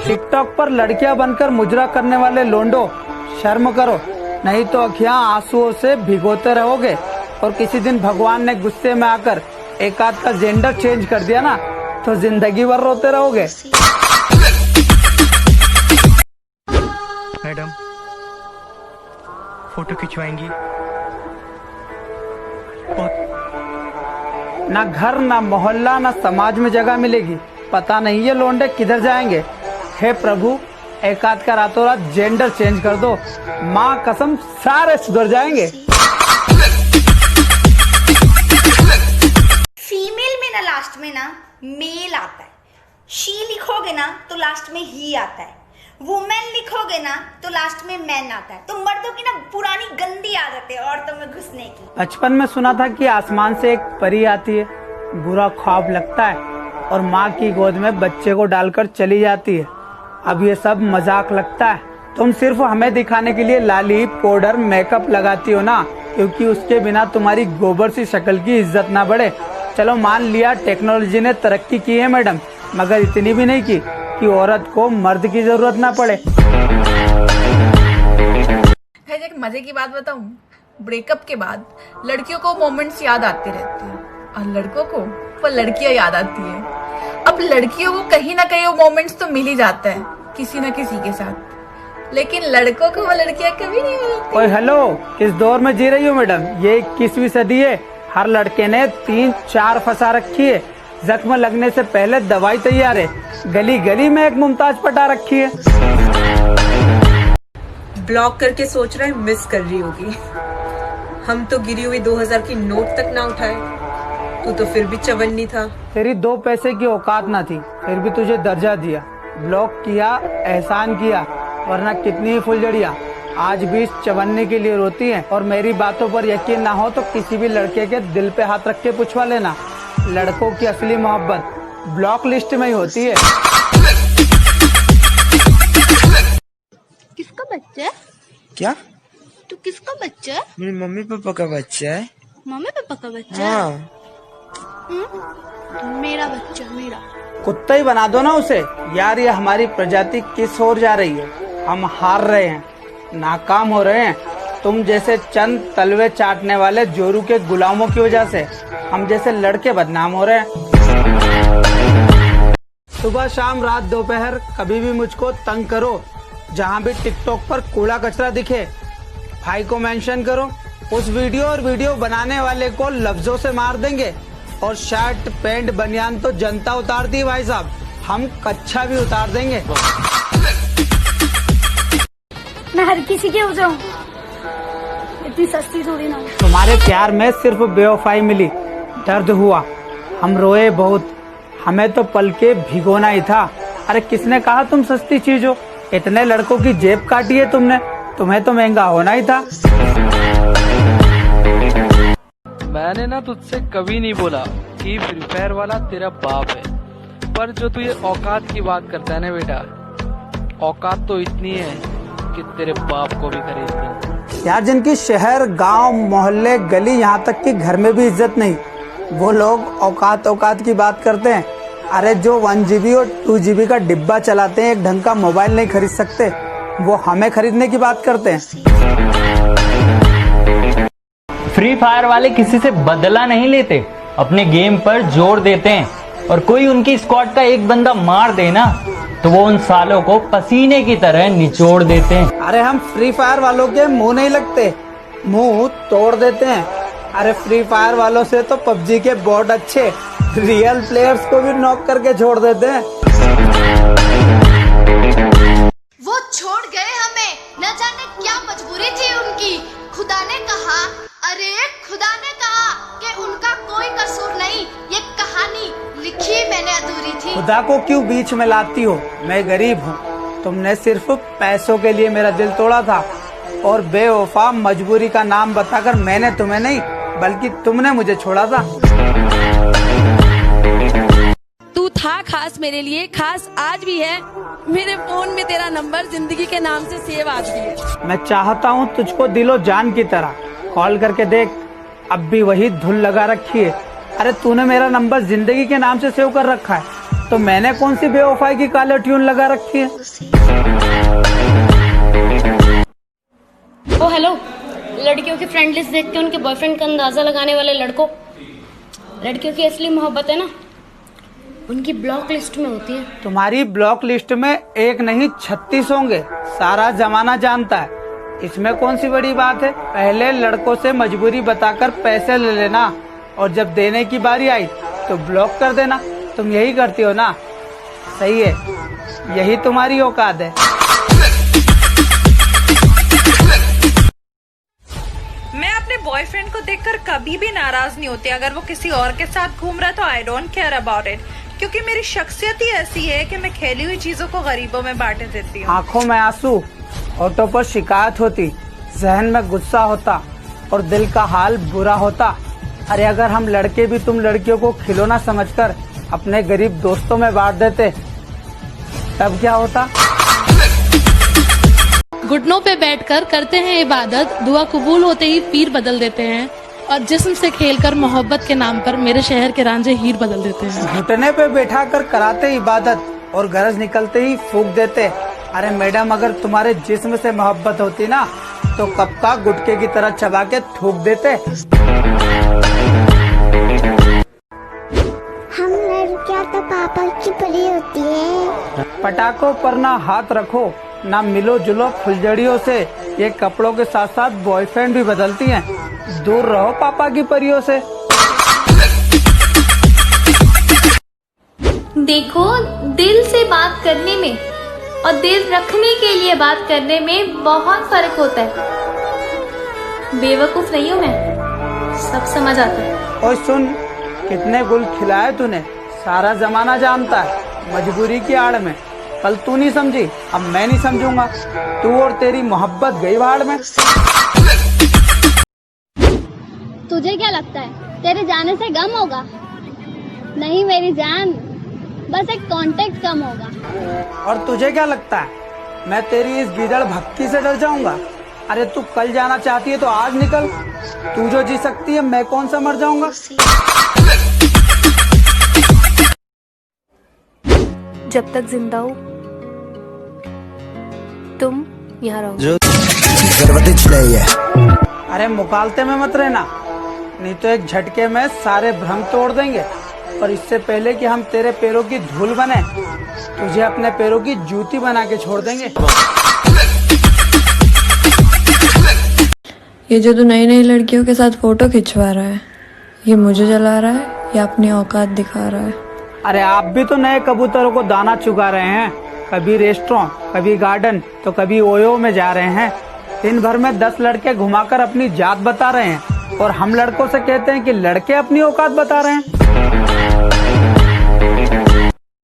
TikTok पर लड़कियां बनकर मुजरा करने वाले लोंडो, शर्म करो, नहीं तो अखियां आंसुओं से भिगोते रहोगे। और किसी दिन भगवान ने गुस्से में आकर एक आध का जेंडर चेंज कर दिया ना, तो जिंदगी भर रोते रहोगे। मैडम, फोटो खिंचवाएंगी? ना घर, ना मोहल्ला, ना समाज में जगह मिलेगी। पता नहीं ये लोंडे किधर जाएंगे। हे प्रभु, एक आध का रातों रात जेंडर चेंज कर दो, माँ कसम सारे सुधर जाएंगे। फीमेल में ना लास्ट में ना मेल आता है, शी लिखोगे ना तो लास्ट में ही आता है, वुमेन लिखोगे ना तो लास्ट में मैन आता है। तो मर्दों की ना पुरानी गंदी आदत है औरतों में घुसने की। बचपन में सुना था कि आसमान से एक परी आती है, बुरा ख्वाब लगता है और माँ की गोद में बच्चे को डालकर चली जाती है। अब ये सब मजाक लगता है। तुम सिर्फ हमें दिखाने के लिए लाली, पाउडर, मेकअप लगाती हो ना, क्योंकि उसके बिना तुम्हारी गोबर सी शक्ल की इज्जत ना बढ़े। चलो मान लिया टेक्नोलॉजी ने तरक्की की है मैडम, मगर इतनी भी नहीं की कि औरत को मर्द की जरूरत ना पड़े। एक मजे की बात बताऊं, ब्रेकअप के बाद लड़कियों को मोमेंट्स याद आते रहते हैं और लड़कों को वो लड़कियां याद आती है। अब लड़कियों को कहीं ना कहीं वो मोमेंट्स तो मिल ही जाता है किसी न किसी के साथ, लेकिन लड़कों को वो लड़कियां कभी नहीं मिलती। ओए हेलो, किस दौर में जी रही हो मैडम? ये 21वीं सदी है। हर लड़के ने 3-4 फंसा रखी है। जख्म लगने से पहले दवाई तैयार है। गली गली में एक मुमताज पटा रखी है। ब्लॉक करके सोच रहा है मिस कर रही होगी। हम तो गिरी हुई 2000 की नोट तक ना उठाए, तू तो फिर भी चवन्नी था। तेरी 2 पैसे की औकात ना थी, फिर भी तुझे दर्जा दिया। ब्लॉक किया, एहसान किया, वरना कितनी ही फुलझड़ियाँ आज भी इस चवन्नी के लिए रोती हैं। और मेरी बातों पर यकीन ना हो तो किसी भी लड़के के दिल पे हाथ रख के पूछवा लेना। लड़कों की असली मोहब्बत ब्लॉक लिस्ट में ही होती है। किसका बच्चा है? क्या? तू किसका बच्चा है? मेरे मम्मी पापा का बच्चा है। मम्मी पापा का बच्चा हाँ। है? मेरा बच्चा, मेरा। कुत्ता ही बना दो ना उसे। यार ये हमारी प्रजाति किस ओर जा रही है? हम हार रहे हैं, नाकाम हो रहे हैं। तुम जैसे चंद तलवे चाटने वाले जोरू के गुलामों की वजह से हम जैसे लड़के बदनाम हो रहे हैं। सुबह शाम रात दोपहर कभी भी मुझको तंग करो। जहाँ भी टिकटॉक पर कूड़ा कचरा दिखे, भाई को मेंशन करो। उस वीडियो और वीडियो बनाने वाले को लफ्जों से मार देंगे। और शर्ट पैंट बनियान तो जनता उतारती है भाई साहब, हम कच्छा भी उतार देंगे। मैं हर किसी के हो जाऊं, इतनी सस्ती थोड़ी ना। तुम्हारे प्यार में सिर्फ बेवफाई मिली, दर्द हुआ, हम रोए बहुत। हमें तो पल के भिगोना ही था। अरे किसने कहा तुम सस्ती चीज हो? इतने लड़कों की जेब काटी है तुमने, तुम्हें तो महंगा होना ही था। मैंने ना तुझसे कभी नहीं बोला कि फ्री फायर वाला तेरा बाप है, पर जो तू ये औकात की बात करता है ना बेटा, औकात तो इतनी है कि तेरे बाप को भी खरीद दी। यार जिनकी शहर, गांव, मोहल्ले, गली, यहाँ तक कि घर में भी इज्जत नहीं, वो लोग औकात की बात करते हैं। अरे जो 1 GB और 2 GB का डिब्बा चलाते हैं, एक ढंग का मोबाइल नहीं खरीद सकते, वो हमें खरीदने की बात करते हैं। फ्री फायर वाले किसी से बदला नहीं लेते, अपने गेम पर जोर देते हैं। और कोई उनकी स्क्वाड का एक बंदा मार देना तो वो उन सालों को पसीने की तरह निचोड़ देते हैं। अरे हम फ्री फायर वालों के मुंह नहीं लगते, मुंह तोड़ देते हैं। अरे फ्री फायर वालों से तो पबजी के बॉट अच्छे, रियल प्लेयर्स को भी नॉक करके छोड़ देते हैं। वो छोड़ गए हमें, न जाने क्या मजबूरी थी उनकी। खुदा ने कहा, अरे खुदा ने कहा कि उनका कोई कसूर नहीं, ये कहानी लिखी मैंने अधूरी थी। खुदा को क्यों बीच में लाती हो? मैं गरीब हूँ, तुमने सिर्फ पैसों के लिए मेरा दिल तोड़ा था। और बेवफा मजबूरी का नाम बताकर मैंने तुम्हें नहीं, बल्कि तुमने मुझे छोड़ा था। तू था खास मेरे लिए, खास आज भी है। मेरे फोन में तेरा नंबर जिंदगी के नाम से सेव आज भी है। मैं चाहता हूँ तुझको दिलो जान की तरह। कॉल करके देख, अब भी वही धुन लगा रखी है। अरे तूने मेरा नंबर जिंदगी के नाम से सेव कर रखा है, तो मैंने कौन सी बेवफाई की काले ट्यून लगा रखी है? ओ हेलो, लड़कियों की फ्रेंड लिस्ट देख के उनके बॉयफ्रेंड का अंदाजा लगाने वाले लड़कों, लड़कियों की असली मोहब्बत है ना, उनकी ब्लॉक लिस्ट में होती है। तुम्हारी ब्लॉक लिस्ट में एक नहीं 36 होंगे, सारा जमाना जानता है। इसमें कौन सी बड़ी बात है? पहले लड़कों से मजबूरी बताकर पैसे ले लेना और जब देने की बारी आई तो ब्लॉक कर देना। तुम यही करती हो ना? सही है, यही तुम्हारी औकात है। मैं अपने बॉयफ्रेंड को देखकर कभी भी नाराज नहीं होती। अगर वो किसी और के साथ घूम रहा है तो I don't care about it, क्योंकि मेरी शख्सियत ही ऐसी है कि मैं खेली हुई चीजों को गरीबों में बांट देती हूँ। आंखों में आंसू, होठों पर शिकायत होती, जहन में गुस्सा होता और दिल का हाल बुरा होता। अरे अगर हम लड़के भी तुम लड़कियों को खिलौना समझकर अपने गरीब दोस्तों में बांट देते तब क्या होता? घुटनों पे बैठकर करते हैं इबादत, दुआ कबूल होते ही पीर बदल देते हैं और जिस्म से खेलकर मोहब्बत के नाम पर मेरे शहर के रांझे हीर बदल देते हैं। घुटने पे बैठा कर कराते इबादत और गरज निकलते ही फूंक देते। अरे मैडम, अगर तुम्हारे जिस्म से मोहब्बत होती ना तो कब का गुटके की तरह चबा के थूक देते। हम लड़कियां तो पापा की परी होती है। पटाखों पर ना हाथ रखो, ना मिलो जुलो फुलझड़ियों से। ये कपड़ों के साथ साथ बॉयफ्रेंड भी बदलती हैं। दूर रहो पापा की परियों से। देखो, दिल से बात करने में और दिल रखने के लिए बात करने में बहुत फर्क होता है। बेवकूफ नहीं हूँ मैं, सब समझ आता है। और सुन, कितने गुल खिलाए तूने, सारा जमाना जानता है। मजबूरी की आड़ में कल तू नहीं समझी, अब मैं नहीं समझूंगा। तू और तेरी मोहब्बत गई भाड़ में। तुझे क्या लगता है तेरे जाने से गम होगा? नहीं मेरी जान, बस एक कांटेक्ट कम होगा। और तुझे क्या लगता है मैं तेरी इस गीदड़ भक्ति से डर जाऊंगा? अरे तू कल जाना चाहती है तो आज निकल। तू जो जी सकती है, मैं कौन सा मर जाऊंगा? जब तक जिंदा हो तुम यहाँ रहो। अरे मुकालते में मत रहना, नहीं तो एक झटके में सारे भ्रम तोड़ देंगे। और इससे पहले कि हम तेरे पैरों की धूल बने, तुझे अपने पैरों की जूती बना के छोड़ देंगे। ये जो तू नई नई लड़कियों के साथ फोटो खिंचवा रहा है, ये मुझे जला रहा है या अपनी औकात दिखा रहा है? अरे आप भी तो नए कबूतरों को दाना चुगा रहे हैं। कभी रेस्टोरेंट, कभी गार्डन, तो कभी ओयो में जा रहे हैं। दिन भर में 10 लड़के घुमाकर अपनी जात बता रहे हैं और हम लड़कों से कहते हैं कि लड़के अपनी औकात बता रहे हैं।